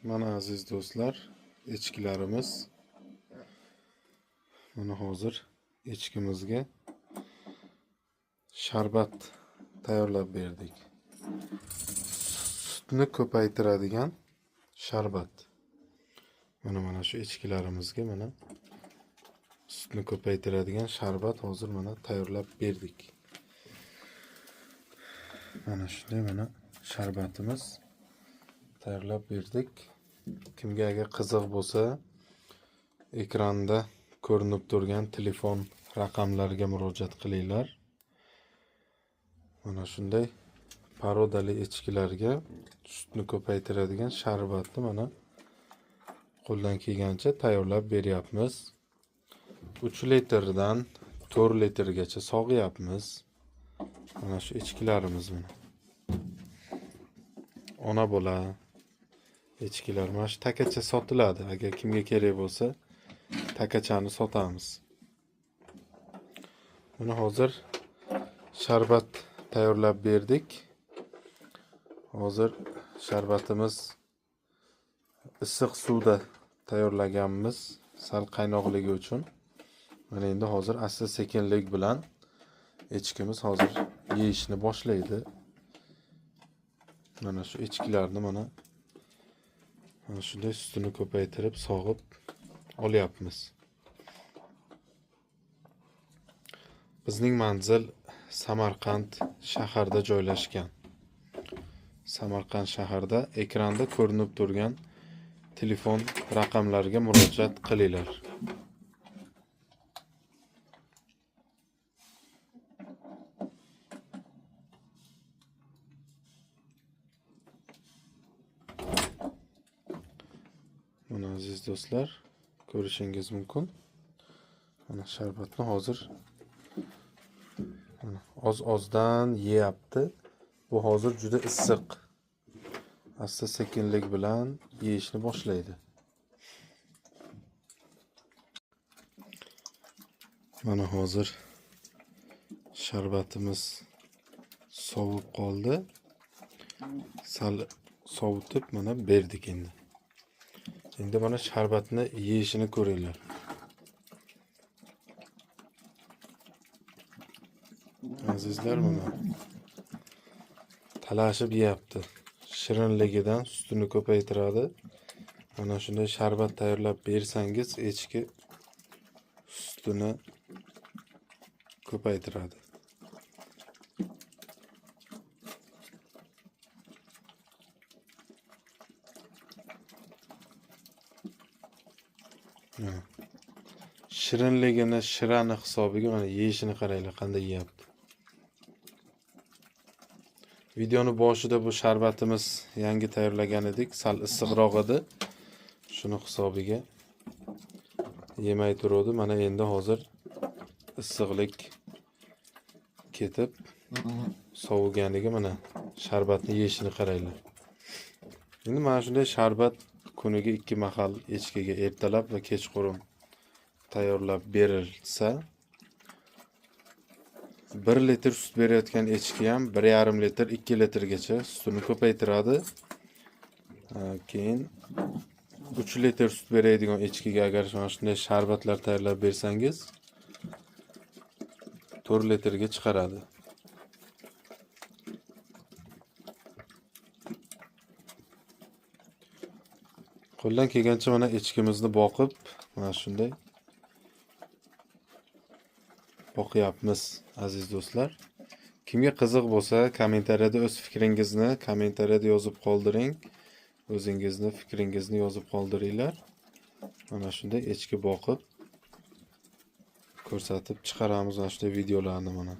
Mana aziz do'stlar, echkilarimiz. Mana hozir echkimizga sharbat tayyorlab berdik. Sutni ko'paytiradigan sharbat. Mana shu echkilarimizga mana sutni ko'paytiradigan sharbat hozir mana tayyorlab berdik. Mana shunday mana sharbatimiz tayyorlab berdik. Kimga agar qiziq bo'lsa, ekranda ko'rinib turgan telefon raqamlariga murojaat qilinglar. Mana shunday parodali echkilarga sutni ko'paytiradigan sharbatni mana qo'ldan kelgancha tayyorlab beryapmiz. 3 litrdan 4 litrgacha sog'yapmiz. Mana shu echkilarimiz mana. Ona bola echkilar mana shu takacha sotiladi. Agar kimga kerak bo'lsa, takachani sotamiz. Buni hozir sharbat tayyorlab berdik. Hozir sharbatimiz issiq suvda tayyorlaganmiz, sal qaynoqligi uchun. Mana endi hozir asta-sekinlik bilan echkimiz hozir yeyishni boshlaydi. Mana shu echkilarni mana shunday sutini ko'paytirib sog'ib olyapmiz. Bizning manzil Samarqand shaharda joylashgan. Samarqand shaharda ekranda ko'rinib turgan telefon raqamlariga murojaat qilinglar. Mana aziz do'stlar, ko'rishingiz mumkin. Mana sharbatni hozir oz-ozdan yeyapti. Bu hozir juda issiq. Asta-sekinlik bilan yeyishni boshlaydi. Mana hozir sharbatimiz sovib qoldi. Sal sovutib mana berdik endi. Endi mana sharbatni yeyishini ko'ringlar. Azizlar mana talashib yeyapti. Shirinligidan sutini ko'paytiradi. Mana shunday sharbat tayyorlab bersangiz, echki sutini ko'paytiradi. Shirinligini shirani hisobiga mana yeyishini qaranglar, qanday yeyapti. Videoni boshida bu sharbatimiz yangi tayyorlagan edik, sal issiqroq edi. Shuni hisobiga yemay turdi. Mana endi hozir issiqlik ketib soviganiga mana sharbatni yeyishini qaranglar. Endi mana shunday sharbat kuniga 2 mahal echkiga ertalab va kechqurun tayyorlab berilsa, 1 litr sut berayotgan echki ham 1,5 litr, 2 litrgacha sutini ko'paytiradi. Keyin 3 litr sut beradigan echkiga agar shunday sharbatlar tayyorlab bersangiz, 4 litrga chiqaradi. Qo'ldan kelgancha mana echkimizni boqib, mana shunday boqyapmiz aziz do'stlar. Kimga qiziq bo'lsa, kommentariyada o'z fikringizni kommentariyada yozib qoldiring. O'zingizni fikringizni yozib qoldiringlar. Mana shunday echki boqib ko'rsatib chiqaramiz mana shunday videolarni mana.